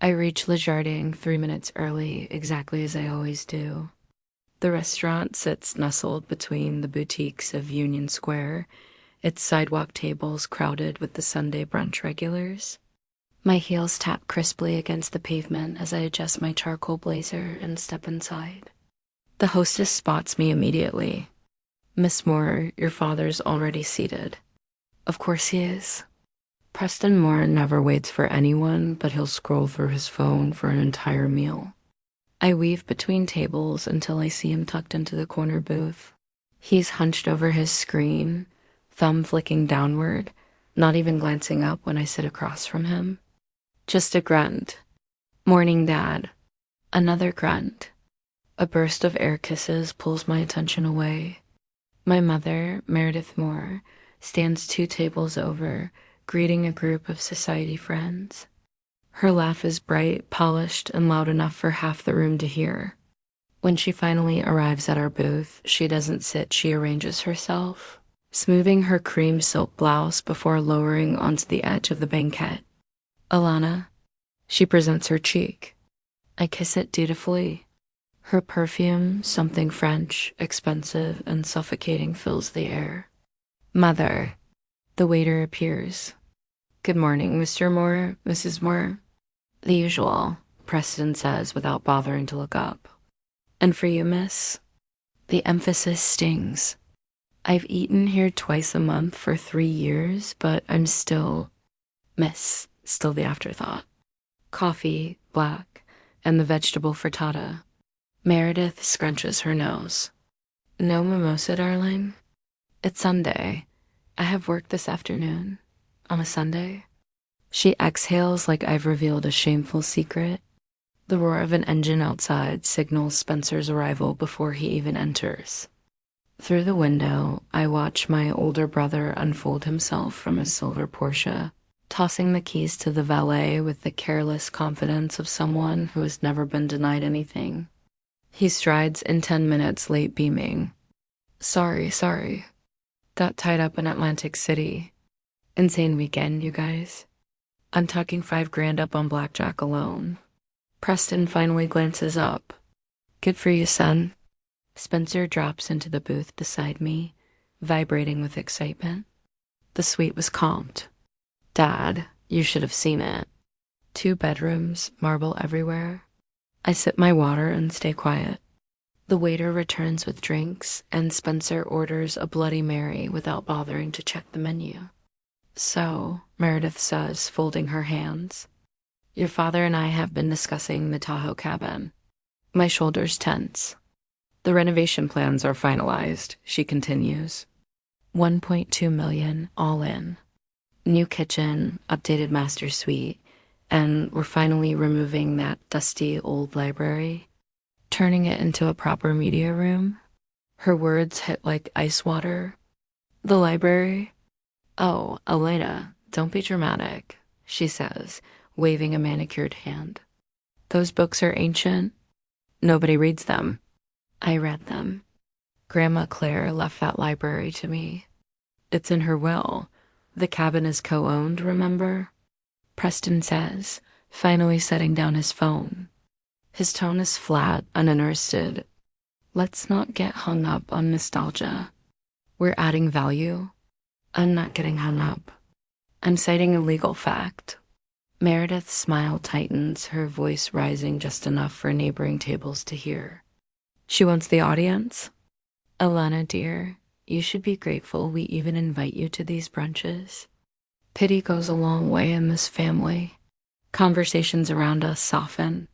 I reach Le Jardin 3 minutes early, exactly as I always do. The restaurant sits nestled between the boutiques of Union Square, its sidewalk tables crowded with the Sunday brunch regulars. My heels tap crisply against the pavement as I adjust my charcoal blazer and step inside. The hostess spots me immediately. "Miss Moore, your father's already seated." Of course he is. Preston Moore never waits for anyone, but he'll scroll through his phone for an entire meal. I weave between tables until I see him tucked into the corner booth. He's hunched over his screen, thumb flicking downward, not even glancing up when I sit across from him. Just a grunt. "Morning, Dad." Another grunt. A burst of air kisses pulls my attention away. My mother, Meredith Moore, stands 2 tables over, greeting a group of society friends. Her laugh is bright, polished, and loud enough for half the room to hear. When she finally arrives at our booth, she doesn't sit, she arranges herself, smoothing her cream silk blouse before lowering onto the edge of the banquette. "Alana." She presents her cheek. I kiss it dutifully. Her perfume, something French, expensive, and suffocating, fills the air. "Mother." The waiter appears. "Good morning, Mr. Moore, Mrs. Moore." "The usual," Preston says without bothering to look up. "And for you, miss?" The emphasis stings. I've eaten here twice a month for 3 years, but I'm still miss, still the afterthought. Coffee, black, and the vegetable frittata. Meredith scrunches her nose. "No mimosa, darling?" "It's Sunday. I have work this afternoon." "On a Sunday?" She exhales like I've revealed a shameful secret. The roar of an engine outside signals Spencer's arrival before he even enters. Through the window, I watch my older brother unfold himself from his silver Porsche, tossing the keys to the valet with the careless confidence of someone who has never been denied anything. He strides in 10 minutes late, beaming. Sorry. Got tied up in Atlantic City. Insane weekend, you guys. I'm talking 5 grand up on blackjack alone." Preston finally glances up. "Good for you, son." Spencer drops into the booth beside me, vibrating with excitement. The suite was comped. "Dad, you should have seen it. 2 bedrooms, marble everywhere." I sip my water and stay quiet. The waiter returns with drinks, and Spencer orders a Bloody Mary without bothering to check the menu. "So," Meredith says, folding her hands, "your father and I have been discussing the Tahoe cabin." My shoulders tense. "The renovation plans are finalized," she continues. 1.2 million, all in. New kitchen, updated master suite, and we're finally removing that dusty old library, turning it into a proper media room. Her words hit like ice water. "The library?" "Oh, Elena, don't be dramatic," she says, waving a manicured hand. "Those books are ancient. Nobody reads them." I read them. Grandma Claire left that library to me. It's in her will. The cabin is co-owned, remember? Preston says, finally setting down his phone. His tone is flat, uninterested. "Let's not get hung up on nostalgia. We're adding value." I'm not getting hung up. I'm citing a legal fact. Meredith's smile tightens, her voice rising just enough for neighboring tables to hear. "She wants the audience?" "Alana, dear, you should be grateful we even invite you to these brunches. Pity goes a long way in this family." Conversations around us soften.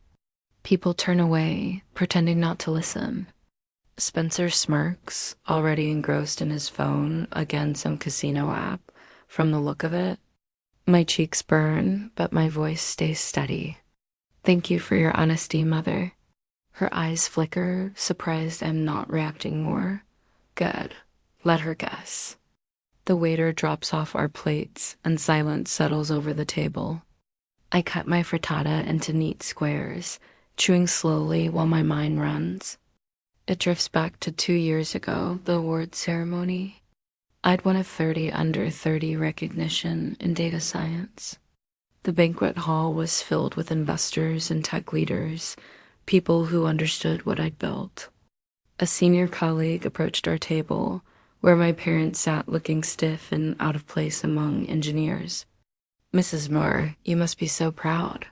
People turn away, pretending not to listen. Spencer smirks, already engrossed in his phone, again some casino app, from the look of it. My cheeks burn, but my voice stays steady. "Thank you for your honesty, Mother." Her eyes flicker, surprised I'm not reacting more. Good. Let her guess. The waiter drops off our plates, and silence settles over the table. I cut my frittata into neat squares, chewing slowly while my mind runs. It drifts back to 2 years ago, the awards ceremony. I'd won a 30 under 30 recognition in data science. The banquet hall was filled with investors and tech leaders, people who understood what I'd built. A senior colleague approached our table, where my parents sat looking stiff and out of place among engineers. "Mrs. Moore, you must be so proud.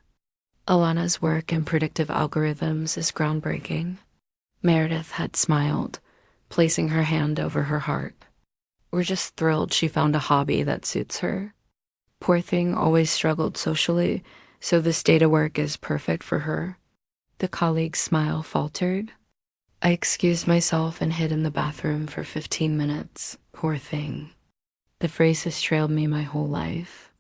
Alana's work in predictive algorithms is groundbreaking." Meredith had smiled, placing her hand over her heart. "We're just thrilled she found a hobby that suits her. Poor thing always struggled socially, so this data work is perfect for her." The colleague's smile faltered. I excused myself and hid in the bathroom for 15 minutes. Poor thing. The phrase has trailed me my whole life.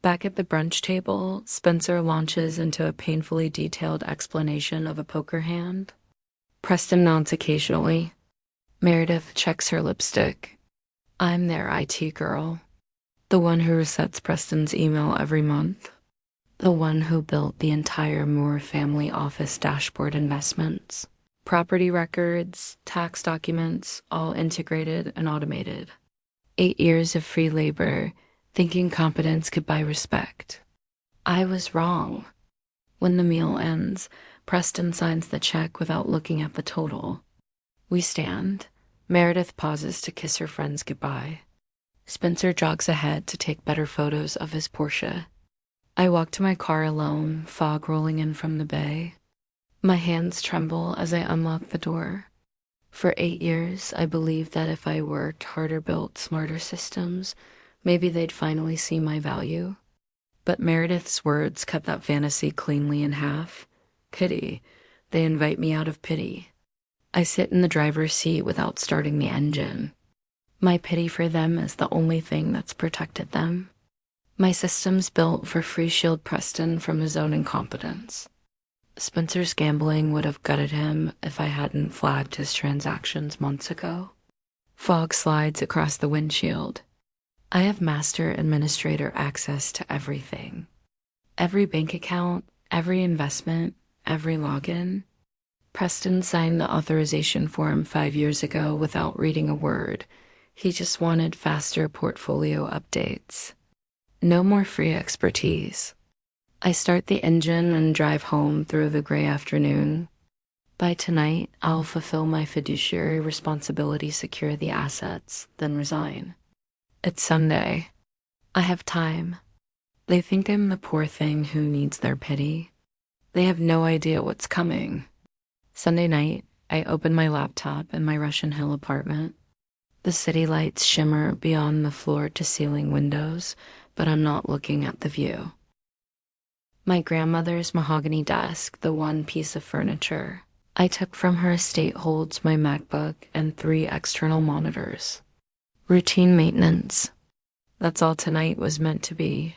Back at the brunch table, Spencer launches into a painfully detailed explanation of a poker hand. Preston nods occasionally. Meredith checks her lipstick. I'm their IT girl. The one who resets Preston's email every month. The one who built the entire Moore family office dashboard investments. Property records, tax documents, all integrated and automated. 8 years of free labor, thinking competence could buy respect. I was wrong. When the meal ends, Preston signs the check without looking at the total. We stand. Meredith pauses to kiss her friends goodbye. Spencer jogs ahead to take better photos of his Porsche. I walk to my car alone, fog rolling in from the bay. My hands tremble as I unlock the door. For 8 years, I believed that if I worked harder, built smarter systems, maybe they'd finally see my value. But Meredith's words cut that fantasy cleanly in half. Pity. They invite me out of pity. I sit in the driver's seat without starting the engine. My pity for them is the only thing that's protected them. My system's built for free shield Preston from his own incompetence. Spencer's gambling would have gutted him if I hadn't flagged his transactions months ago. Fog slides across the windshield. I have master administrator access to everything. Every bank account, every investment, every login. Preston signed the authorization form 5 years ago without reading a word. He just wanted faster portfolio updates. No more free expertise. I start the engine and drive home through the gray afternoon. By tonight, I'll fulfill my fiduciary responsibility, secure the assets, then resign. It's Sunday. I have time. They think I'm the poor thing who needs their pity. They have no idea what's coming. Sunday night, I open my laptop in my Russian Hill apartment. The city lights shimmer beyond the floor-to-ceiling windows, but I'm not looking at the view. My grandmother's mahogany desk, the one piece of furniture I took from her estate, holds my MacBook and 3 external monitors. Routine maintenance. That's all tonight was meant to be.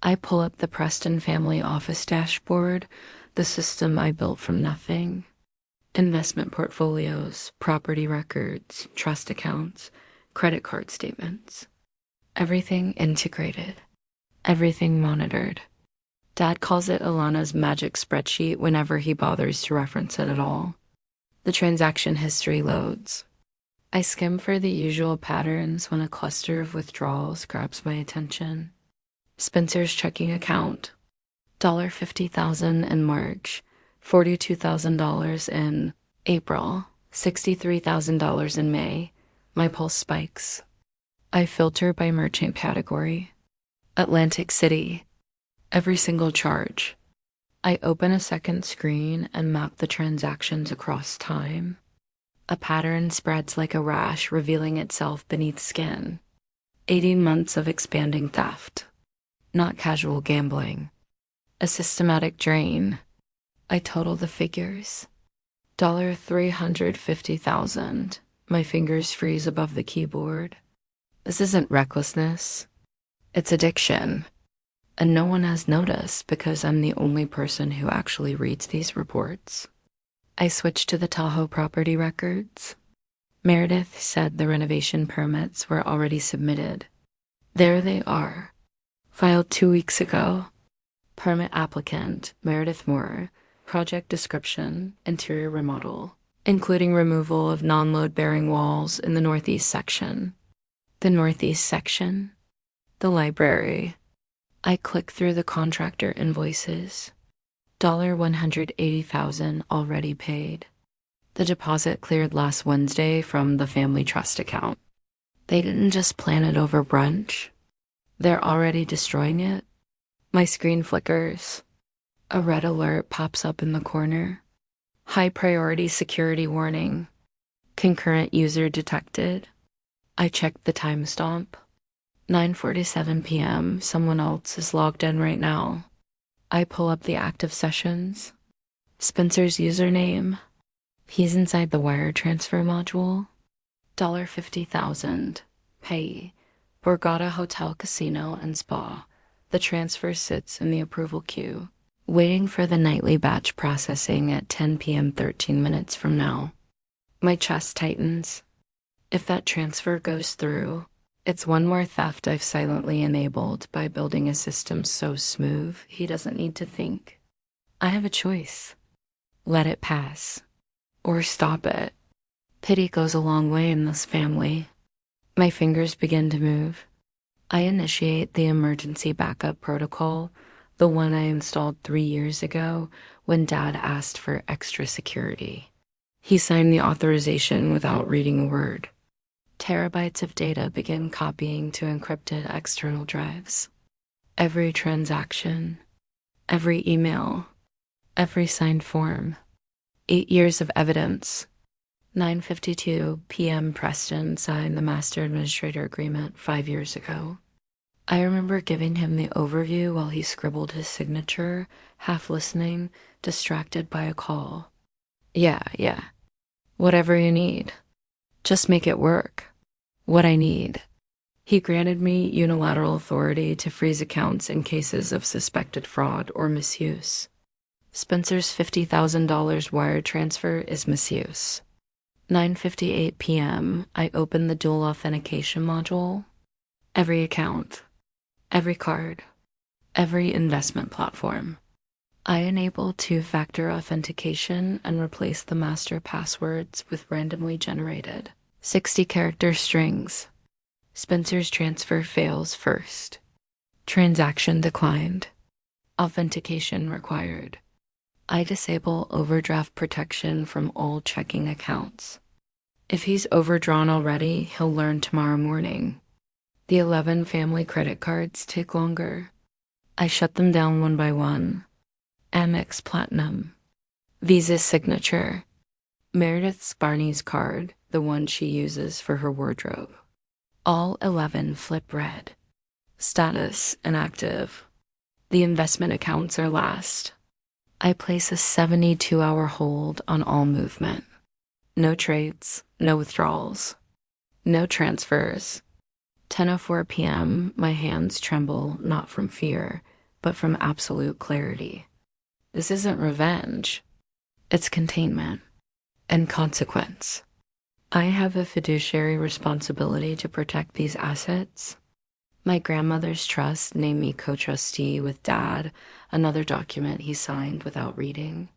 I pull up the Preston family office dashboard, the system I built from nothing. Investment portfolios, property records, trust accounts, credit card statements. Everything integrated. Everything monitored. Dad calls it Alana's magic spreadsheet whenever he bothers to reference it at all. The transaction history loads. I skim for the usual patterns when a cluster of withdrawals grabs my attention. Spencer's checking account. $50,000 in March. $42,000 in April, $63,000 in May. My pulse spikes. I filter by merchant category. Atlantic City. Every single charge. I open a second screen and map the transactions across time. A pattern spreads like a rash, revealing itself beneath skin. 18 months of expanding theft. Not casual gambling. A systematic drain. I total the figures. $350,000. My fingers freeze above the keyboard. This isn't recklessness. It's addiction. And no one has noticed because I'm the only person who actually reads these reports. I switch to the Tahoe property records. Meredith said the renovation permits were already submitted. There they are. Filed 2 weeks ago. Permit applicant, Meredith Moore. Project description, interior remodel, including removal of non-load-bearing walls in the northeast section. The northeast section? The library. I click through the contractor invoices. $180,000 already paid. The deposit cleared last Wednesday from the family trust account. They didn't just plan it over brunch. They're already destroying it. My screen flickers. A red alert pops up in the corner. High priority security warning. Concurrent user detected. I check the timestamp. 9:47 p.m. Someone else is logged in right now. I pull up the active sessions. Spencer's username. He's inside the wire transfer module. $50,000. Pay. Borgata Hotel Casino and Spa. The transfer sits in the approval queue, waiting for the nightly batch processing at 10 p.m. 13 minutes from now. My chest tightens. If that transfer goes through, it's one more theft I've silently enabled by building a system so smooth he doesn't need to think. I have a choice. Let it pass. Or stop it. Pity goes a long way in this family. My fingers begin to move. I initiate the emergency backup protocol, the one I installed 3 years ago when Dad asked for extra security. He signed the authorization without reading a word. Terabytes of data begin copying to encrypted external drives. Every transaction, every email, every signed form. 8 years of evidence. 9:52 p.m. Preston signed the master administrator agreement 5 years ago. I remember giving him the overview while he scribbled his signature, half listening, distracted by a call. Yeah. Whatever you need. Just make it work. What I need. He granted me unilateral authority to freeze accounts in cases of suspected fraud or misuse. Spencer's $50,000 wire transfer is misuse. 9:58 p.m., I open the dual authentication module. Every account, every card, every investment platform. I enable two-factor authentication and replace the master passwords with randomly generated 60-character strings. Spencer's transfer fails first. Transaction declined. Authentication required. I disable overdraft protection from all checking accounts. If he's overdrawn already, he'll learn tomorrow morning. The 11 family credit cards take longer. I shut them down one by one. Amex Platinum. Visa's signature. Meredith's Barney's card, the one she uses for her wardrobe. All 11 flip red. Status inactive. The investment accounts are last. I place a 72-hour hold on all movement. No trades, no withdrawals, no transfers. 10:04 p.m., my hands tremble not from fear, but from absolute clarity. This isn't revenge. It's containment and consequence. I have a fiduciary responsibility to protect these assets. My grandmother's trust named me co-trustee with Dad, another document he signed without reading.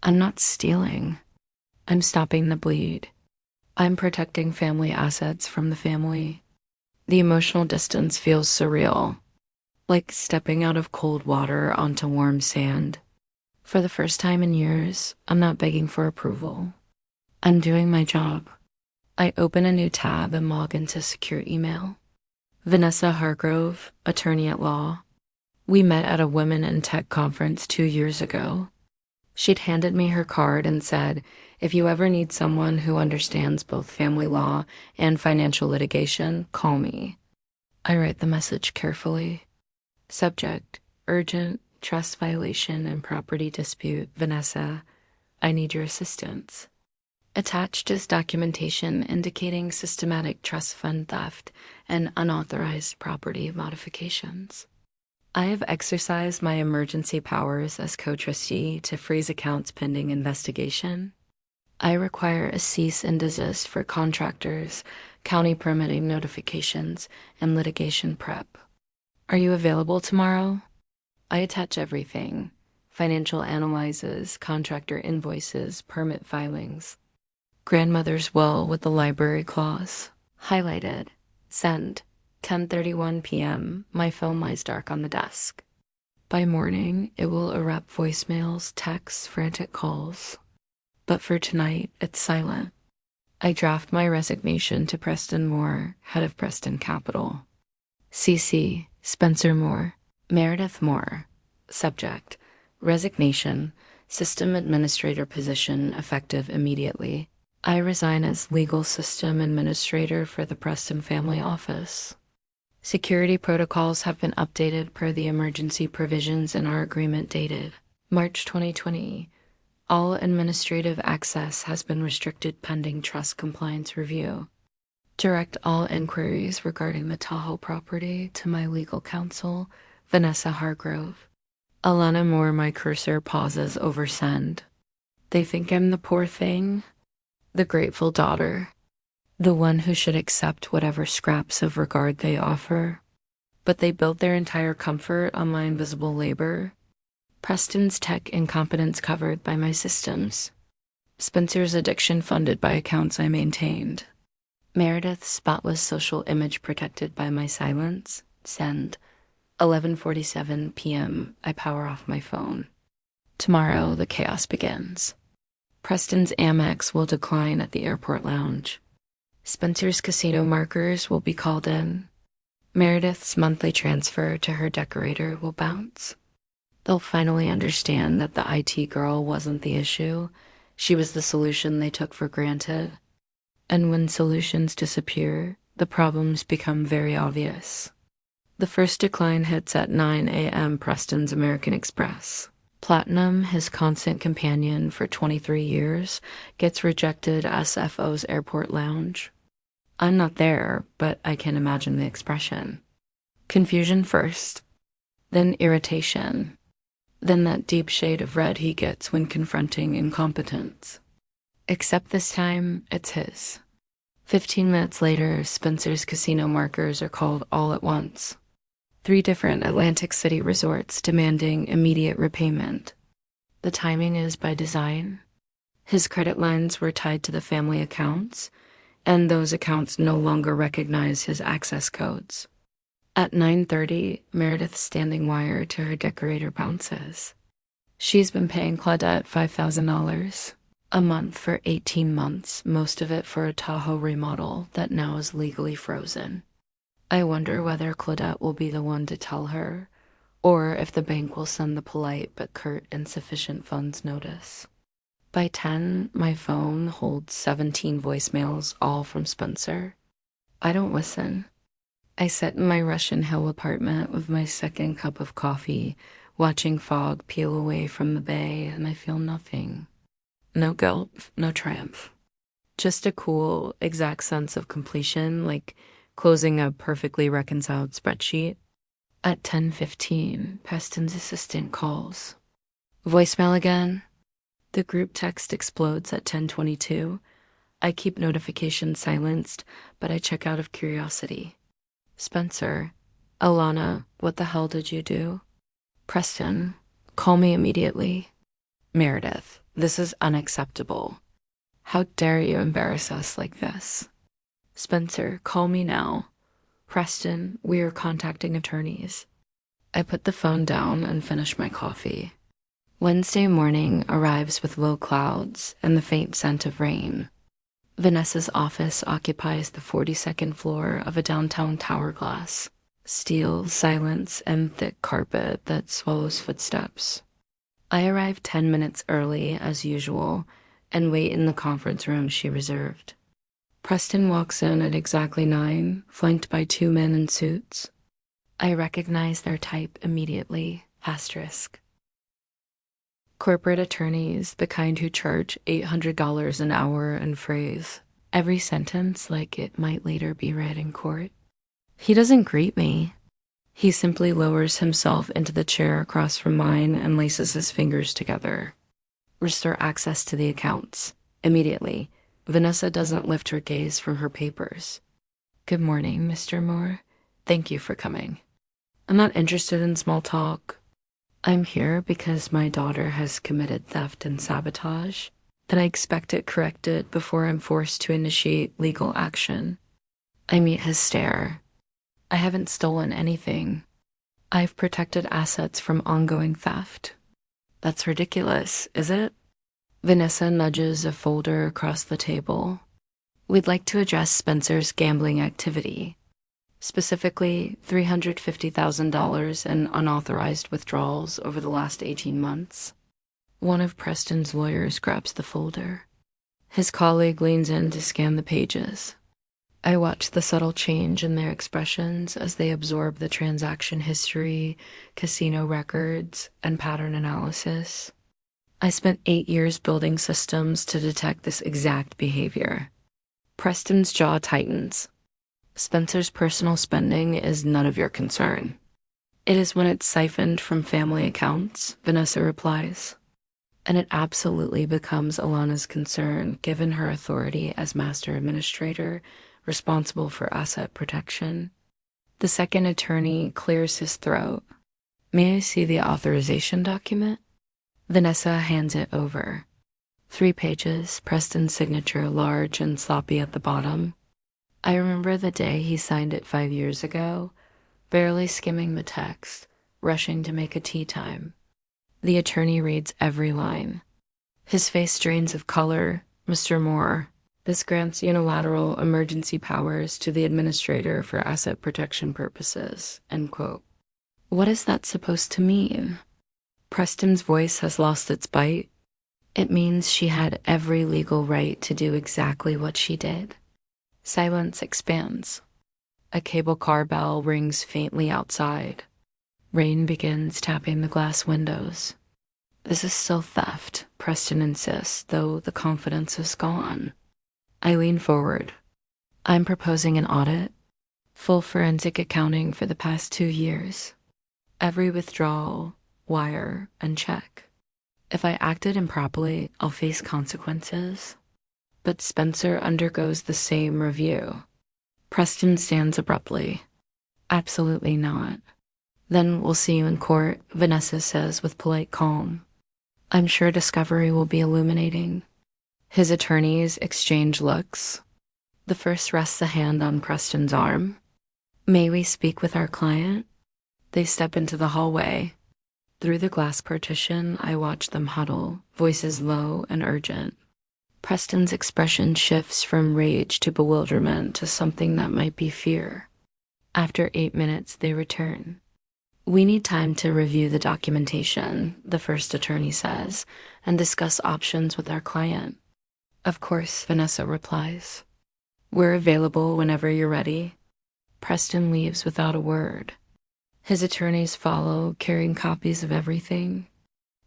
I'm not stealing. I'm stopping the bleed. I'm protecting family assets from the family. The emotional distance feels surreal, like stepping out of cold water onto warm sand. For the first time in years, I'm not begging for approval. I'm doing my job. I open a new tab and log into secure email. Vanessa Hargrove, attorney at law. We met at a Women in Tech conference 2 years ago. She'd handed me her card and said, if you ever need someone who understands both family law and financial litigation, call me. I write the message carefully. Subject, urgent, trust violation and property dispute, Vanessa. I need your assistance. Attached is documentation indicating systematic trust fund theft and unauthorized property modifications. I have exercised my emergency powers as co-trustee to freeze accounts pending investigation. I require a cease and desist for contractors, county permitting notifications, and litigation prep. Are you available tomorrow? I attach everything: financial analyses, contractor invoices, permit filings. Grandmother's will with the library clause. Highlighted. Send. 10:31 p.m., my phone lies dark on the desk. By morning, it will erupt voicemails, texts, frantic calls. But for tonight, it's silent. I draft my resignation to Preston Moore, head of Preston Capital. CC, Spencer Moore, Meredith Moore. Subject, resignation, system administrator position effective immediately. I resign as legal system administrator for the Preston family office. Security protocols have been updated per the emergency provisions in our agreement dated March 2020. All administrative access has been restricted pending trust compliance review. Direct all inquiries regarding the Tahoe property to my legal counsel, Vanessa Hargrove. Alana Moore, my cursor pauses over send. They think I'm the poor thing, the grateful daughter, the one who should accept whatever scraps of regard they offer. But they build their entire comfort on my invisible labor. Preston's tech incompetence covered by my systems. Spencer's addiction funded by accounts I maintained. Meredith's spotless social image protected by my silence. Send. 11:47 p.m. I power off my phone. Tomorrow, the chaos begins. Preston's Amex will decline at the airport lounge. Spencer's casino markers will be called in. Meredith's monthly transfer to her decorator will bounce. They'll finally understand that the IT girl wasn't the issue. She was the solution they took for granted. And when solutions disappear, the problems become very obvious. The first decline hits at 9 a.m. Preston's American Express. Platinum, his constant companion for 23 years, gets rejected SFO's airport lounge. I'm not there, but I can imagine the expression. Confusion first, then irritation, then that deep shade of red he gets when confronting incompetence. Except this time, it's his. 15 minutes later, Spencer's casino markers are called all at once. 3 different Atlantic City resorts demanding immediate repayment. The timing is by design. His credit lines were tied to the family accounts, and those accounts no longer recognize his access codes. At 9:30, Meredith's standing wire to her decorator bounces. She's been paying Claudette $5,000 a month for 18 months, most of it for a Tahoe remodel that now is legally frozen. I wonder whether Claudette will be the one to tell her, or if the bank will send the polite but curt insufficient funds notice. By 10, my phone holds 17 voicemails, all from Spencer. I don't listen. I sit in my Russian Hill apartment with my second cup of coffee, watching fog peel away from the bay, and I feel nothing. No guilt, no triumph. Just a cool, exact sense of completion, like closing a perfectly reconciled spreadsheet. At 10:15, Preston's assistant calls. Voicemail again? The group text explodes at 10:22. I keep notifications silenced, but I check out of curiosity. Spencer, Alana, what the hell did you do? Preston, call me immediately. Meredith, this is unacceptable. How dare you embarrass us like this? Spencer, call me now. Preston, we are contacting attorneys. I put the phone down and finish my coffee. Wednesday morning arrives with low clouds and the faint scent of rain. Vanessa's office occupies the 42nd floor of a downtown tower glass. Steel, silence, and thick carpet that swallows footsteps. I arrive 10 minutes early, as usual, and wait in the conference room she reserved. Preston walks in at exactly 9, flanked by 2 men in suits. I recognize their type immediately. Asterisk. Corporate attorneys, the kind who charge $800 an hour and phrase every sentence like it might later be read in court. He doesn't greet me. He simply lowers himself into the chair across from mine and laces his fingers together. Restore access to the accounts. Immediately. Vanessa doesn't lift her gaze from her papers. Good morning, Mr. Moore. Thank you for coming. I'm not interested in small talk. I'm here because my daughter has committed theft and sabotage, and I expect it corrected before I'm forced to initiate legal action. I meet his stare. I haven't stolen anything. I've protected assets from ongoing theft. That's ridiculous, is it? Vanessa nudges a folder across the table. We'd like to address Spencer's gambling activity, specifically $350,000 in unauthorized withdrawals over the last 18 months. One of Preston's lawyers grabs the folder. His colleague leans in to scan the pages. I watch the subtle change in their expressions as they absorb the transaction history, casino records, and pattern analysis. I spent 8 years building systems to detect this exact behavior. Preston's jaw tightens. Spencer's personal spending is none of your concern. It is when it's siphoned from family accounts, Vanessa replies. And it absolutely becomes Alana's concern given her authority as master administrator responsible for asset protection. The second attorney clears his throat. May I see the authorization document? Vanessa hands it over. 3 pages, Preston's signature large and sloppy at the bottom. I remember the day he signed it 5 years ago, barely skimming the text, rushing to make a tea time. The attorney reads every line. His face drains of color. Mr. Moore, this grants unilateral emergency powers to the administrator for asset protection purposes, end quote. What is that supposed to mean? Preston's voice has lost its bite. It means she had every legal right to do exactly what she did. Silence expands. A cable car bell rings faintly outside. Rain begins tapping the glass windows. This is still theft, Preston insists, though the confidence is gone. I lean forward. I'm proposing an audit, full forensic accounting for the past 2 years. Every withdrawal, wire, and check. If I acted improperly, I'll face consequences. But Spencer undergoes the same review. Preston stands abruptly. Absolutely not. Then we'll see you in court, Vanessa says with polite calm. I'm sure discovery will be illuminating. His attorneys exchange looks. The first rests a hand on Preston's arm. May we speak with our client? They step into the hallway. Through the glass partition, I watch them huddle, voices low and urgent. Preston's expression shifts from rage to bewilderment to something that might be fear. After 8 minutes, they return. We need time to review the documentation, the first attorney says, and discuss options with our client. Of course, Vanessa replies. We're available whenever you're ready. Preston leaves without a word. His attorneys follow, carrying copies of everything.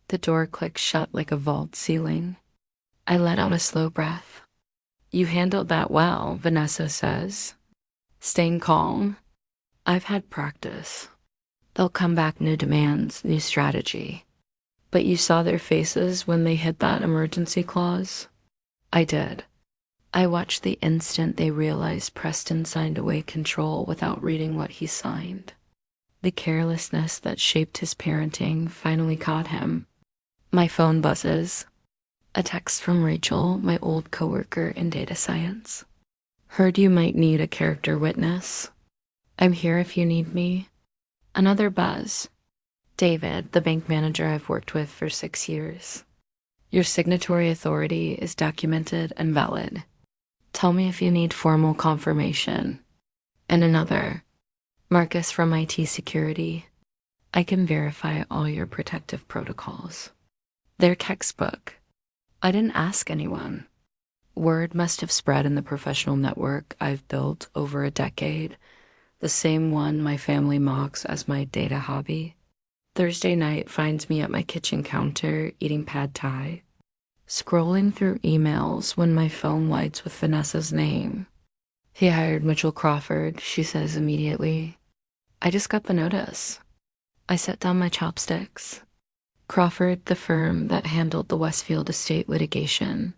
The door clicks shut like a vault ceiling. I let out a slow breath. You handled that well, Vanessa says. Staying calm. I've had practice. They'll come back new demands, new strategy. But you saw their faces when they hit that emergency clause? I did. I watched the instant they realized Preston signed away control without reading what he signed. The carelessness that shaped his parenting finally caught him. My phone buzzes. A text from Rachel, my old coworker in data science. Heard you might need a character witness. I'm here if you need me. Another buzz. David, the bank manager I've worked with for 6 years. Your signatory authority is documented and valid. Tell me if you need formal confirmation. And another. Marcus from IT security. I can verify all your protective protocols. They're textbook. I didn't ask anyone. Word must have spread in the professional network I've built over a decade, the same one my family mocks as my data hobby. Thursday night finds me at my kitchen counter eating pad thai, scrolling through emails when my phone lights with Vanessa's name. He hired Mitchell Crawford, she says immediately. I just got the notice. I set down my chopsticks. Crawford, the firm that handled the Westfield estate litigation.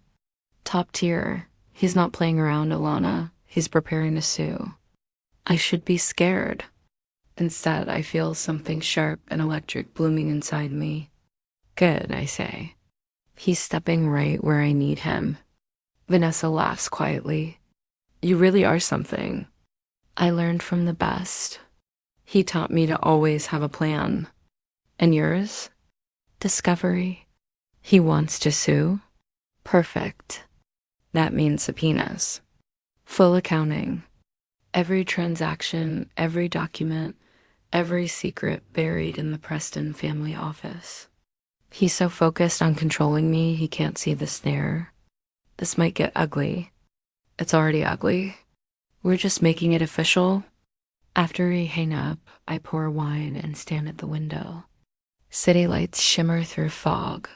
Top tier. He's not playing around, Alana. He's preparing to sue. I should be scared. Instead, I feel something sharp and electric blooming inside me. Good, I say. He's stepping right where I need him. Vanessa laughs quietly. You really are something. I learned from the best. He taught me to always have a plan. And yours? Discovery. He wants to sue? Perfect. That means subpoenas. Full accounting. Every transaction, every document, every secret buried in the Preston family office. He's so focused on controlling me, he can't see the snare. This might get ugly. It's already ugly. We're just making it official. After we hang up, I pour wine and stand at the window. City lights shimmer through fog.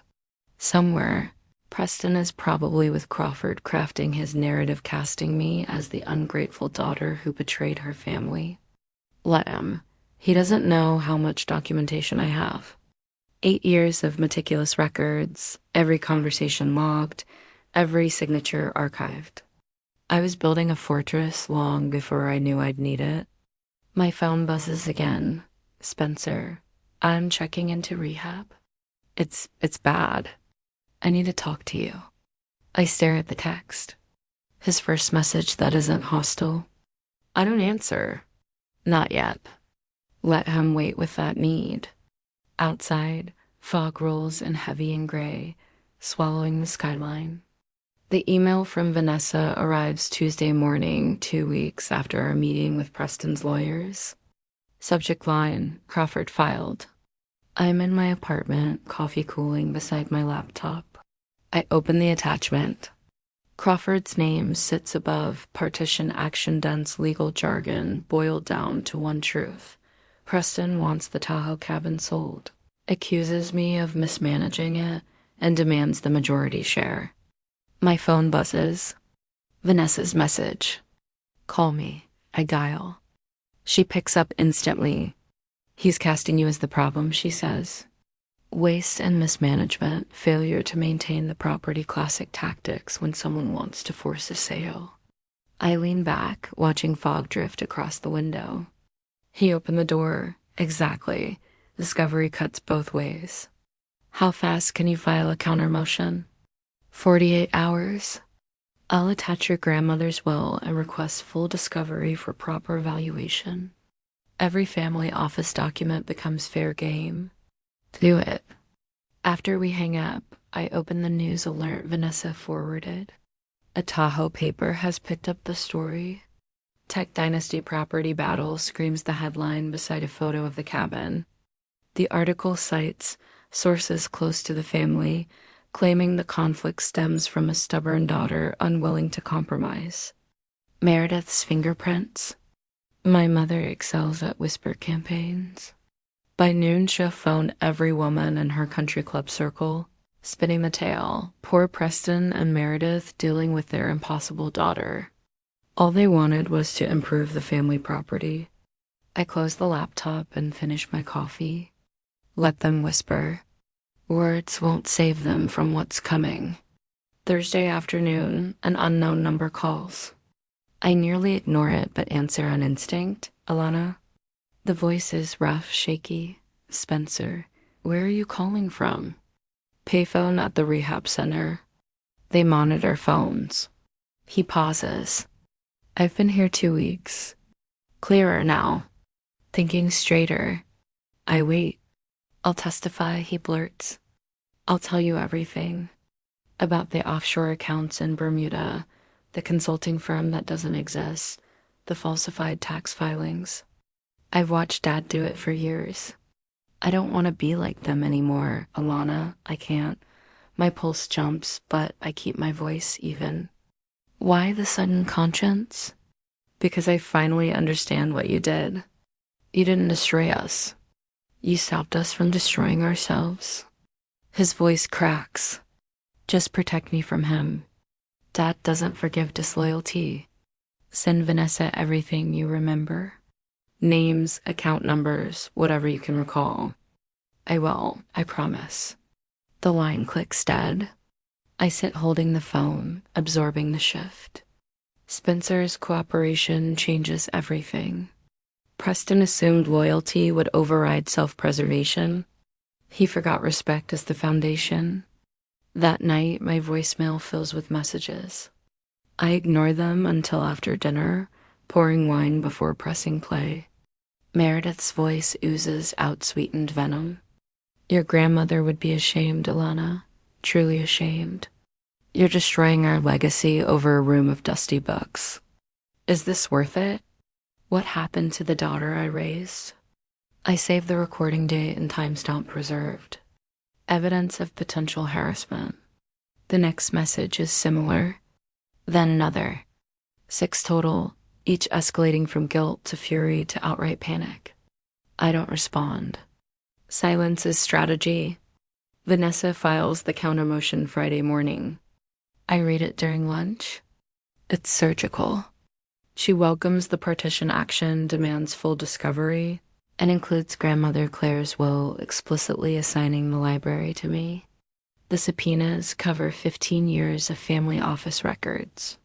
Somewhere, Preston is probably with Crawford crafting his narrative, casting me as the ungrateful daughter who betrayed her family. Let him. He doesn't know how much documentation I have. 8 years of meticulous records, every conversation logged, every signature archived. I was building a fortress long before I knew I'd need it. My phone buzzes again. Spencer, I'm checking into rehab. It's bad. I need to talk to you. I stare at the text. His first message that isn't hostile. I don't answer. Not yet. Let him wait with that need. Outside, fog rolls in heavy and gray, swallowing the skyline. The email from Vanessa arrives Tuesday morning, 2 weeks after our meeting with Preston's lawyers. Subject line, Crawford filed. I'm in my apartment, coffee cooling beside my laptop. I open the attachment. Crawford's name sits above partition action-dense legal jargon boiled down to one truth. Preston wants the Tahoe cabin sold, accuses me of mismanaging it, and demands the majority share. My phone buzzes. Vanessa's message. Call me. I dial. She picks up instantly. He's casting you as the problem, she says. Waste and mismanagement, failure to maintain the property, classic tactics when someone wants to force a sale. I lean back, watching fog drift across the window. He opened the door. Exactly. Discovery cuts both ways. How fast can you file a counter motion? 48 hours. I'll attach your grandmother's will and request full discovery for proper valuation. Every family office document becomes fair game. Do it. After we hang up, I open the news alert Vanessa forwarded. A Tahoe paper has picked up the story. Tech Dynasty property battle screams the headline beside a photo of the cabin. The article cites sources close to the family, claiming the conflict stems from a stubborn daughter unwilling to compromise. Meredith's fingerprints. My mother excels at whisper campaigns. By noon, she'll phone every woman in her country club circle, spinning the tale. Poor Preston and Meredith dealing with their impossible daughter. All they wanted was to improve the family property. I close the laptop and finish my coffee. Let them whisper. Words won't save them from what's coming. Thursday afternoon, an unknown number calls. I nearly ignore it but answer on instinct. Alana? The voice is rough, shaky. Spencer, where are you calling from? Payphone at the rehab center. They monitor phones. He pauses. I've been here 2 weeks. Clearer now. Thinking straighter. I wait. I'll testify, he blurts. I'll tell you everything. About the offshore accounts in Bermuda, the consulting firm that doesn't exist, the falsified tax filings. I've watched Dad do it for years. I don't want to be like them anymore, Alana. I can't. My pulse jumps, but I keep my voice even. Why the sudden conscience? Because I finally understand what you did. You didn't destroy us. You stopped us from destroying ourselves. His voice cracks. Just protect me from him. Dad doesn't forgive disloyalty. Send Vanessa everything you remember. Names, account numbers, whatever you can recall. I will, I promise. The line clicks dead. I sit holding the phone, absorbing the shift. Spencer's cooperation changes everything. Preston assumed loyalty would override self-preservation. He forgot respect as the foundation. That night, my voicemail fills with messages. I ignore them until after dinner, pouring wine before pressing play. Meredith's voice oozes out-sweetened venom. Your grandmother would be ashamed, Alana. Truly ashamed. You're destroying our legacy over a room of dusty books. Is this worth it? What happened to the daughter I raised? I saved the recording date and timestamp preserved. Evidence of potential harassment. The next message is similar. Then another. 6 total, each escalating from guilt to fury to outright panic. I don't respond. Silence is strategy. Vanessa files the countermotion Friday morning. I read it during lunch. It's surgical. She welcomes the partition action, demands full discovery, and includes grandmother Claire's will explicitly assigning the library to me. The subpoenas cover 15 years of family office records.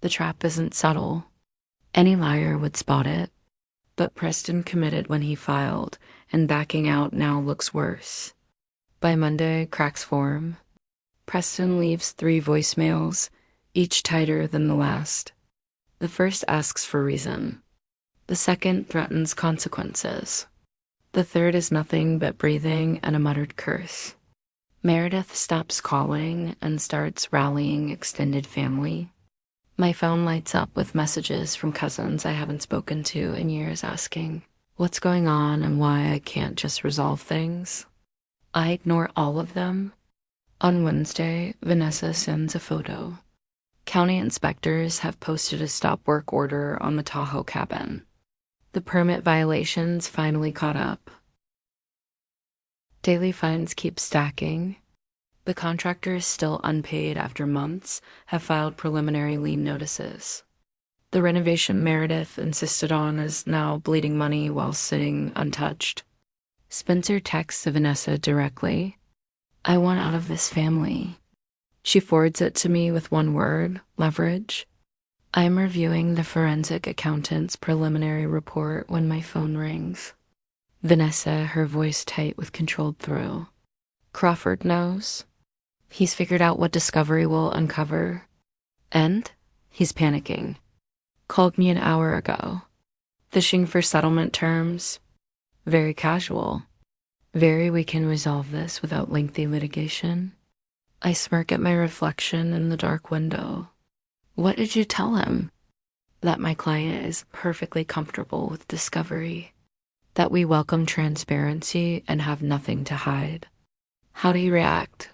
The trap isn't subtle. Any liar would spot it. But Preston committed when he filed, and backing out now looks worse. By Monday, cracks form. Preston leaves 3 voicemails, each tighter than the last. The first asks for reason. The second threatens consequences. The third is nothing but breathing and a muttered curse. Meredith stops calling and starts rallying extended family. My phone lights up with messages from cousins I haven't spoken to in years asking what's going on and why I can't just resolve things. I ignore all of them. On Wednesday, Vanessa sends a photo. County inspectors have posted a stop work order on the Tahoe cabin. The permit violations finally caught up. Daily fines keep stacking. The contractors, still unpaid after months, have filed preliminary lien notices. The renovation Meredith insisted on is now bleeding money while sitting untouched. Spencer texts Vanessa directly. I want out of this family. She forwards it to me with one word, leverage. I am reviewing the forensic accountant's preliminary report when my phone rings. Vanessa, her voice tight with controlled through. Crawford knows. He's figured out what discovery will uncover. And he's panicking. Called me an hour ago. Fishing for settlement terms. Very casual. Very we can resolve this without lengthy litigation. I smirk at my reflection in the dark window. What did you tell him? That my client is perfectly comfortable with discovery. That we welcome transparency and have nothing to hide. How'd he react?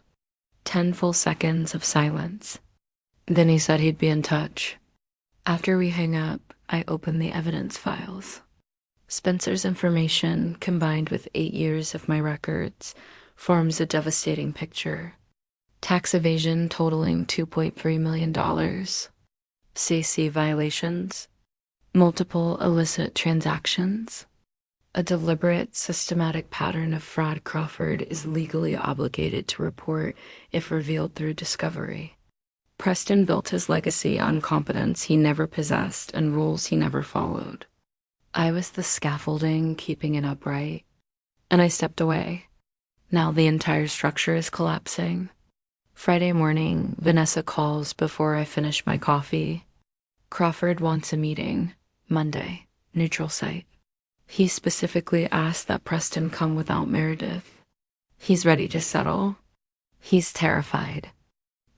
10 full seconds of silence. Then he said he'd be in touch. After we hang up, I open the evidence files. Spencer's information, combined with 8 years of my records, forms a devastating picture. Tax evasion totaling $2.3 million. CC violations. Multiple illicit transactions. A deliberate, systematic pattern of fraud Crawford is legally obligated to report if revealed through discovery. Preston built his legacy on competence he never possessed and rules he never followed. I was the scaffolding keeping it upright, and I stepped away. Now the entire structure is collapsing. Friday morning, Vanessa calls before I finish my coffee. Crawford wants a meeting. Monday, neutral site. He specifically asked that Preston come without Meredith. He's ready to settle. He's terrified.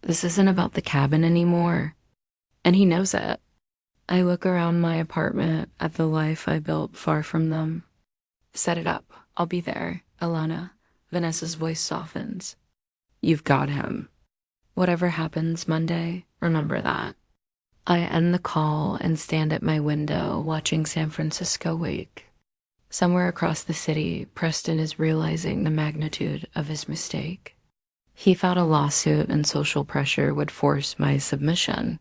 This isn't about the cabin anymore. And he knows it. I look around my apartment at the life I built far from them. Set it up. I'll be there, Alana. Vanessa's voice softens. You've got him. Whatever happens Monday, remember that. I end the call and stand at my window watching San Francisco wake. Somewhere across the city, Preston is realizing the magnitude of his mistake. He thought a lawsuit and social pressure would force my submission.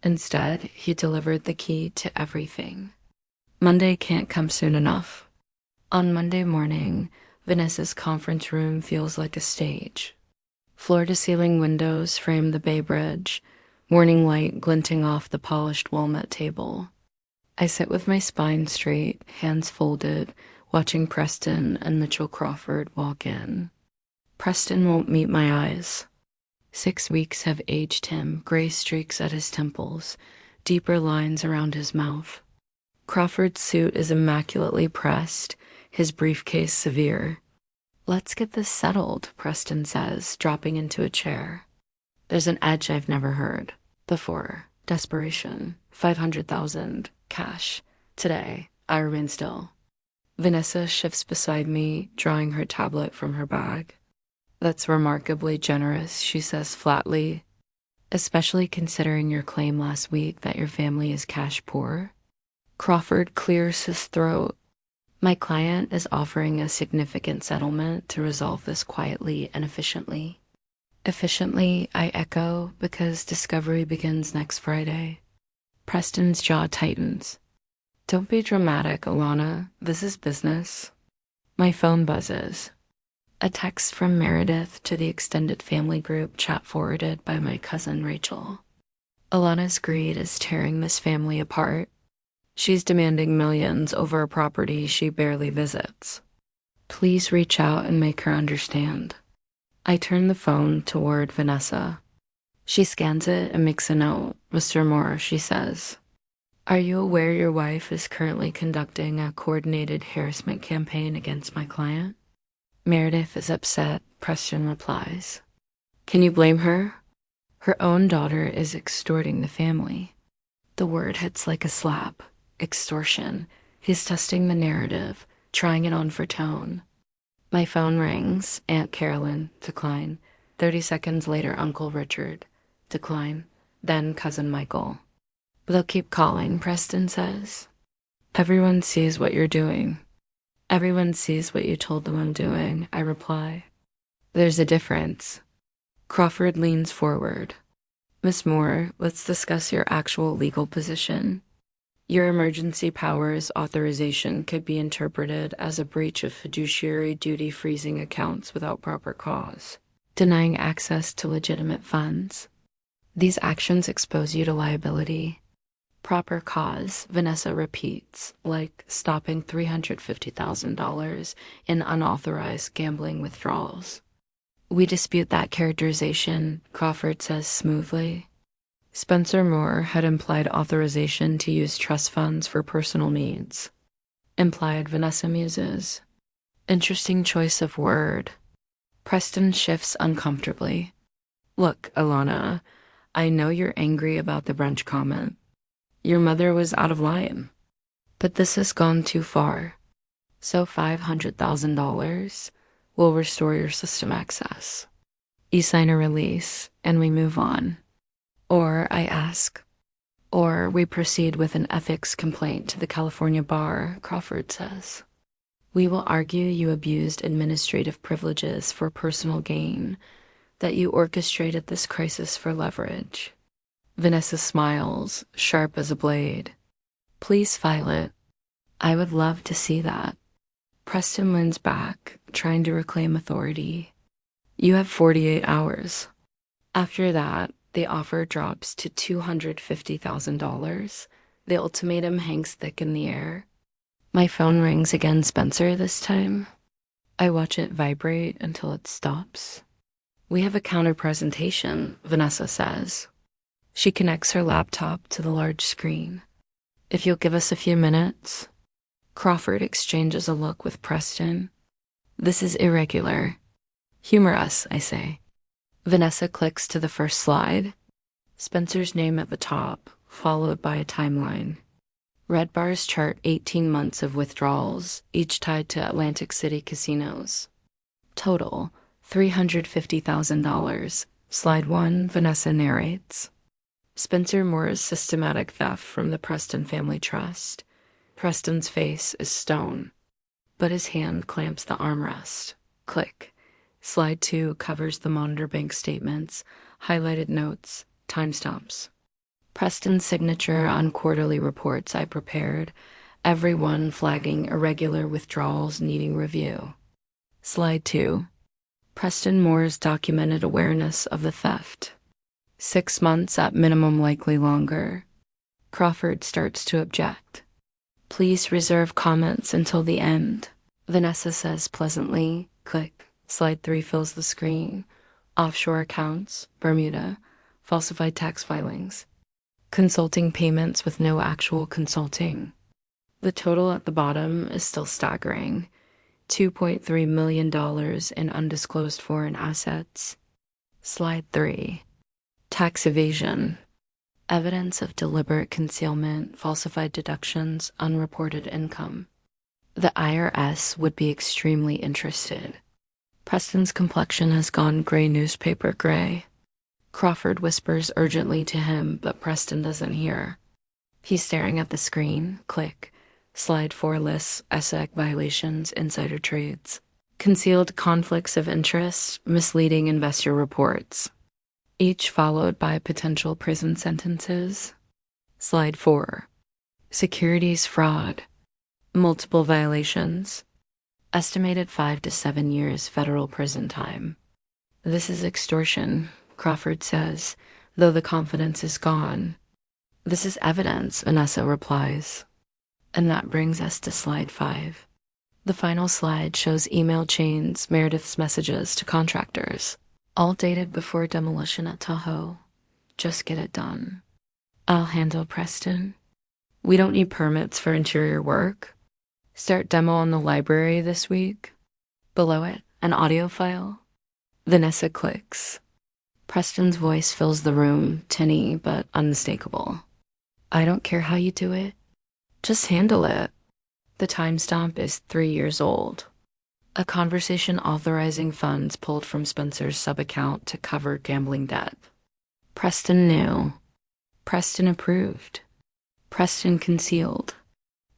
Instead, he delivered the key to everything. Monday can't come soon enough. On Monday morning, Vanessa's conference room feels like a stage. Floor-to-ceiling windows frame the Bay Bridge, morning light glinting off the polished walnut table. I sit with my spine straight, hands folded, watching Preston and Mitchell Crawford walk in. Preston won't meet my eyes. 6 weeks have aged him, gray streaks at his temples, deeper lines around his mouth. Crawford's suit is immaculately pressed, his briefcase severe. "Let's get this settled," Preston says, dropping into a chair. There's an edge I've never heard before. Desperation. 500,000. Cash. Today. I remain still. Vanessa shifts beside me, drawing her tablet from her bag. "That's remarkably generous," she says flatly, "especially considering your claim last week that your family is cash poor." Crawford clears his throat. "My client is offering a significant settlement to resolve this quietly and efficiently." Efficiently, I echo, because discovery begins next Friday. Preston's jaw tightens. "Don't be dramatic, Alana. This is business." My phone buzzes. A text from Meredith to the extended family group chat forwarded by my cousin Rachel. "Alana's greed is tearing this family apart. She's demanding millions over a property she barely visits. Please reach out and make her understand." I turn the phone toward Vanessa. She scans it and makes a note. "Mr. Moore," she says, "are you aware your wife is currently conducting a coordinated harassment campaign against my client?" Meredith is upset, Preston replies. "Can you blame her? Her own daughter is extorting the family." The word hits like a slap. Extortion. He's testing the narrative, trying it on for tone. My phone rings. Aunt Carolyn. Decline. 30 seconds later, Uncle Richard. Decline. Then Cousin Michael. "They'll keep calling," Preston says. "Everyone sees what you're doing." "Everyone sees what you told them I'm doing," I reply. "There's a difference." Crawford leans forward. "Miss Moore, let's discuss your actual legal position. Your emergency powers authorization could be interpreted as a breach of fiduciary duty, freezing accounts without proper cause, denying access to legitimate funds. These actions expose you to liability." "Proper cause," Vanessa repeats, like stopping $350,000 in unauthorized gambling withdrawals. "We dispute that characterization," Crawford says smoothly. Spencer Moore had implied authorization to use trust funds for personal needs. Implied, Vanessa muses. Interesting choice of word. Preston shifts uncomfortably. "Look, Alana, I know you're angry about the brunch comment. Your mother was out of line. But this has gone too far. So $500,000 will restore your system access. You sign a release, and we move on. Or, I ask, or we proceed with an ethics complaint to the California bar," Crawford says. "We will argue you abused administrative privileges for personal gain, that you orchestrated this crisis for leverage." Vanessa smiles, sharp as a blade. "Please file it. I would love to see that." Preston leans back, trying to reclaim authority. "You have 48 hours. After that, the offer drops to $250,000. The ultimatum hangs thick in the air." My phone rings again, Spencer this time. I watch it vibrate until it stops. "We have a counter-presentation," Vanessa says. She connects her laptop to the large screen. "If you'll give us a few minutes." Crawford exchanges a look with Preston. "This is irregular." "Humor us," I say. Vanessa clicks to the first slide. Spencer's name at the top, followed by a timeline. Red bars chart 18 months of withdrawals, each tied to Atlantic City casinos. Total, $350,000. Slide 1, Vanessa narrates. Spencer Moore's systematic theft from the Preston Family Trust. Preston's face is stone, but his hand clamps the armrest. Click. Slide 2 covers the monitor bank statements, highlighted notes, timestamps. Preston's signature on quarterly reports I prepared, every one flagging irregular withdrawals needing review. Slide 2. Preston Moore's documented awareness of the theft. 6 months at minimum, likely longer. Crawford starts to object. "Please reserve comments until the end," Vanessa says pleasantly. Click. Slide 3 fills the screen. Offshore accounts, Bermuda, falsified tax filings. Consulting payments with no actual consulting. The total at the bottom is still staggering. $2.3 million in undisclosed foreign assets. Slide 3. Tax evasion. Evidence of deliberate concealment, falsified deductions, unreported income. The IRS would be extremely interested. Preston's complexion has gone gray newspaper gray. Crawford whispers urgently to him, but Preston doesn't hear. He's staring at the screen. Click. Slide 4 lists ESSEC violations, insider trades, concealed conflicts of interest, misleading investor reports, each followed by potential prison sentences. Slide 4. Securities fraud, multiple violations, estimated 5 to 7 years federal prison time. This is extortion, Crawford says, though the confidence is gone. This is evidence, Vanessa replies. And that brings us to slide 5. The final slide shows email chains, Meredith's messages to contractors, all dated before demolition at Tahoe. Just get it done. I'll handle Preston. We don't need permits for interior work. Start demo on the library this week. Below it, an audio file. Vanessa clicks. Preston's voice fills the room, tinny but unmistakable. I don't care how you do it. Just handle it. The timestamp is 3 years old. A conversation authorizing funds pulled from Spencer's sub-account to cover gambling debt. Preston knew. Preston approved. Preston concealed.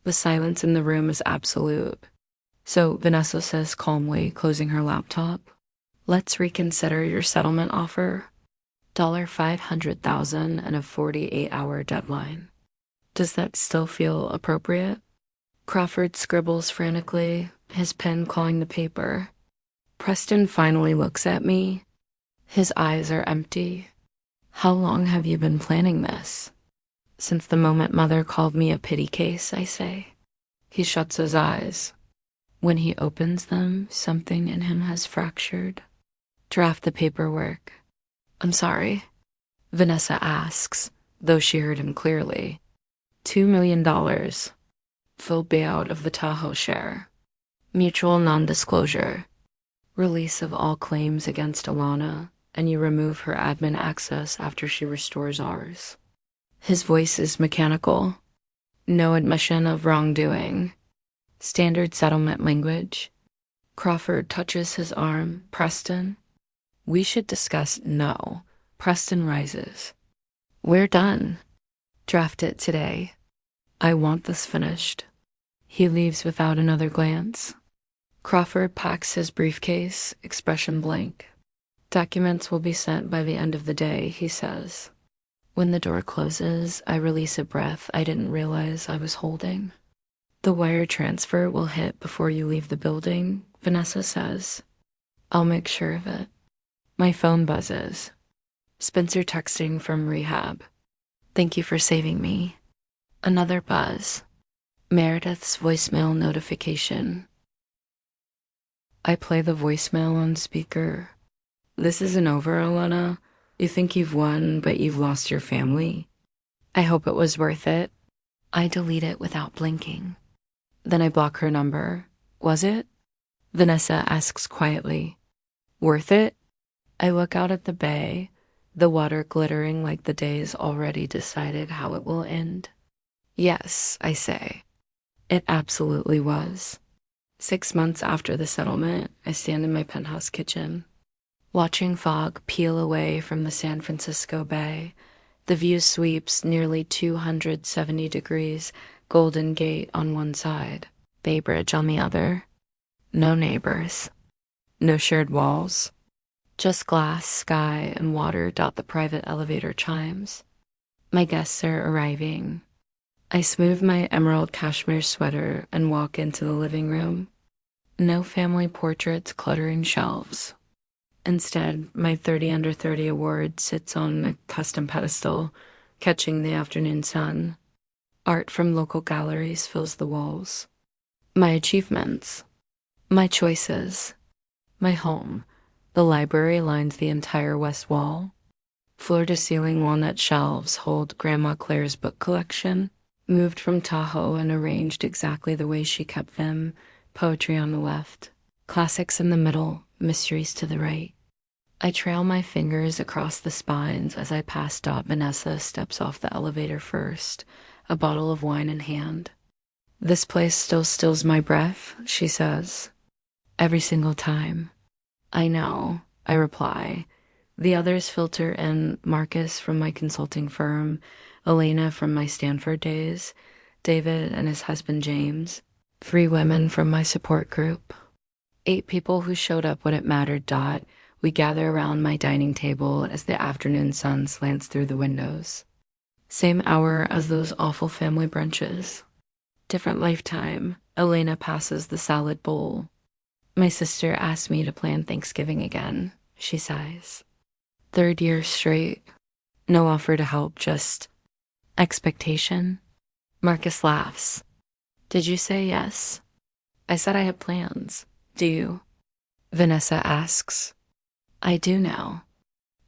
The silence in the room is absolute. So Vanessa says calmly, closing her laptop, let's reconsider your settlement offer. $500,000 and a 48-hour deadline. Does that still feel appropriate? Crawford scribbles frantically, his pen clawing the paper. Preston finally looks at me. His eyes are empty. How long have you been planning this? Since the moment Mother called me a pity case, I say. He shuts his eyes. When he opens them, something in him has fractured. Draft the paperwork. I'm sorry, Vanessa asks, though she heard him clearly. $2 million. Full payout of the Tahoe share. Mutual non-disclosure. Release of all claims against Alana, and you remove her admin access after she restores ours. His voice is mechanical. No admission of wrongdoing. Standard settlement language. Crawford touches his arm. Preston. We should discuss no. Preston rises. We're done. Draft it today. I want this finished. He leaves without another glance. Crawford packs his briefcase, expression blank. Documents will be sent by the end of the day, he says. When the door closes, I release a breath I didn't realize I was holding. The wire transfer will hit before you leave the building, Vanessa says. I'll make sure of it. My phone buzzes. Spencer texting from rehab. Thank you for saving me. Another buzz. Meredith's voicemail notification. I play the voicemail on speaker. This isn't over, Alana. You think you've won, but you've lost your family. I hope it was worth it. I delete it without blinking. Then I block her number. Was it? Vanessa asks quietly. Worth it? I look out at the bay, the water glittering like the day's already decided how it will end. Yes, I say. It absolutely was. 6 months after the settlement, I stand in my penthouse kitchen, watching fog peel away from the San Francisco Bay. The view sweeps nearly 270 degrees, Golden Gate on one side, Bay Bridge on the other. No neighbors. No shared walls. Just glass, sky, and water dot the private elevator chimes. My guests are arriving. I smooth my emerald cashmere sweater and walk into the living room. No family portraits cluttering shelves. Instead, my 30 under 30 award sits on a custom pedestal, catching the afternoon sun. Art from local galleries fills the walls. My achievements. My choices. My home. The library lines the entire west wall. Floor-to-ceiling walnut shelves hold Grandma Claire's book collection, moved from Tahoe and arranged exactly the way she kept them, poetry on the left, classics in the middle, mysteries to the right. I trail my fingers across the spines as I pass Vanessa steps off the elevator first, a bottle of wine in hand. "This place still stills my breath," she says. "Every single time." "I know," I reply. The others filter in: Marcus from my consulting firm, Elena from my Stanford days, David and his husband James, 3 women from my support group. 8 people who showed up when it mattered. We gather around my dining table as the afternoon sun slants through the windows. Same hour as those awful family brunches. Different lifetime. Elena passes the salad bowl. "My sister asked me to plan Thanksgiving again," she sighs. 3rd year straight. No offer to help, just expectation. Marcus laughs. "Did you say yes?" "I said I had plans. Do you?" Vanessa asks. "I do now.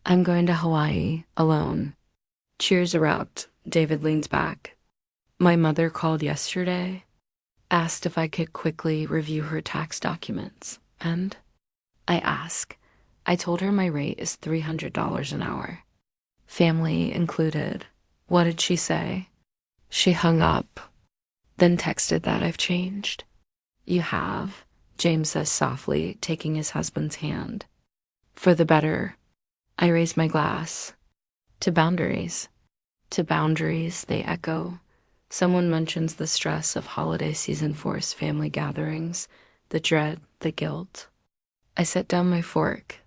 I'm going to Hawaii alone." Cheers erupt. David leans back. "My mother called yesterday, asked if I could quickly review her tax documents. And?" I ask. I told her my rate is $300 an hour. Family included. What did she say? She hung up, then texted that I've changed. "You have," James says softly, taking his husband's hand. "For the better." I raise my glass. "To boundaries." "To boundaries," they echo. Someone mentions the stress of holiday season forced family gatherings, the dread, the guilt. I set down my fork.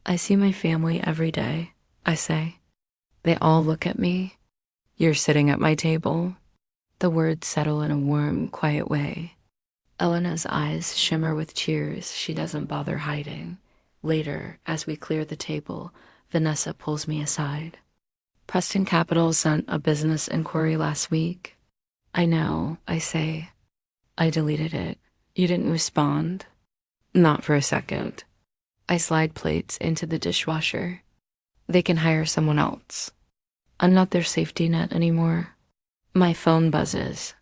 "I see my family every day," I say. They all look at me. "You're sitting at my table." The words settle in a warm, quiet way. Elena's eyes shimmer with tears she doesn't bother hiding. Later, as we clear the table, Vanessa pulls me aside. "Preston Capital sent a business inquiry last week." "I know," I say. "I deleted it. You didn't respond?" "Not for a second." I slide plates into the dishwasher. "They can hire someone else. I'm not their safety net anymore." My phone buzzes.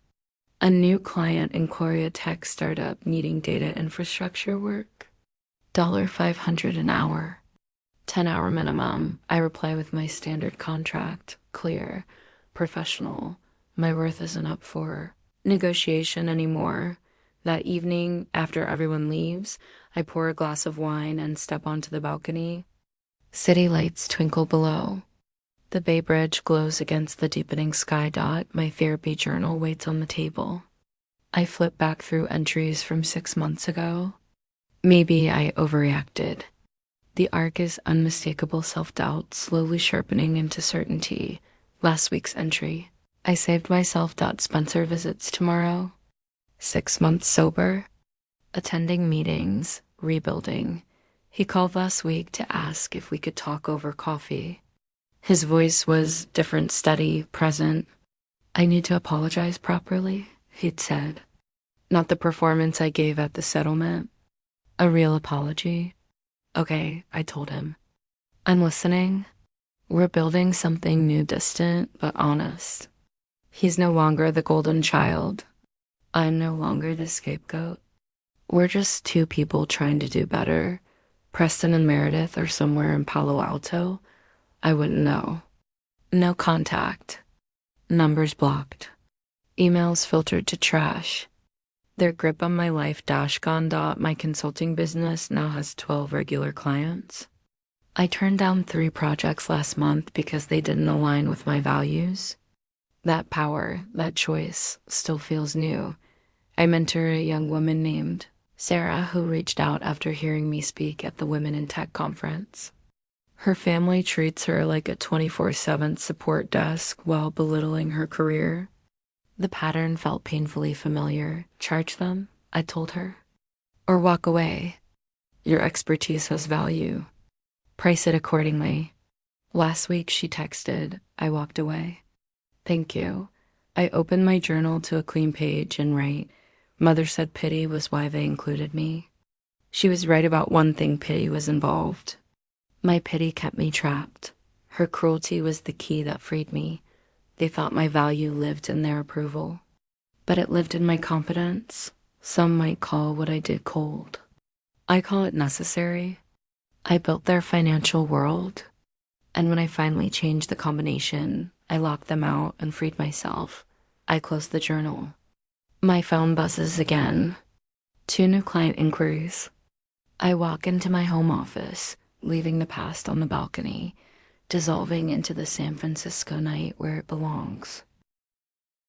A new client inquiry, a tech startup needing data infrastructure work. $500 an hour. 10-hour minimum. I reply with my standard contract. Clear. Professional. My worth isn't up for negotiation anymore. That evening, after everyone leaves, I pour a glass of wine and step onto the balcony. City lights twinkle below. The Bay Bridge glows against the deepening sky. My therapy journal waits on the table. I flip back through entries from 6 months ago. Maybe I overreacted. The arc is unmistakable self-doubt, slowly sharpening into certainty. Last week's entry. I saved myself. Spencer visits tomorrow. 6 months sober. Attending meetings. Rebuilding. He called last week to ask if we could talk over coffee. His voice was different, steady, present. "I need to apologize properly," he'd said. "Not the performance I gave at the settlement. A real apology." "Okay," I told him. "I'm listening." We're building something new, distant, but honest. He's no longer the golden child. I'm no longer the scapegoat. We're just 2 people trying to do better. Preston and Meredith are somewhere in Palo Alto. I wouldn't know. No contact. Numbers blocked. Emails filtered to trash. Their grip on my life gone. My consulting business now has 12 regular clients. I turned down 3 projects last month because they didn't align with my values. That power, that choice, still feels new. I mentor a young woman named Sarah who reached out after hearing me speak at the Women in Tech conference. Her family treats her like a 24/7 support desk while belittling her career. The pattern felt painfully familiar. "Charge them," I told her. "Or walk away. Your expertise has value. Price it accordingly." Last week she texted. I walked away. "Thank you." I opened my journal to a clean page and write, "Mother said pity was why they included me." She was right about one thing: pity was involved. My pity kept me trapped. Her cruelty was the key that freed me. They thought my value lived in their approval, but it lived in my competence. Some might call what I did cold. I call it necessary. I built their financial world, and when I finally changed the combination, I locked them out and freed myself. I closed the journal. My phone buzzes again. 2 new client inquiries. I walk into my home office, leaving the past on the balcony, dissolving into the San Francisco night where it belongs.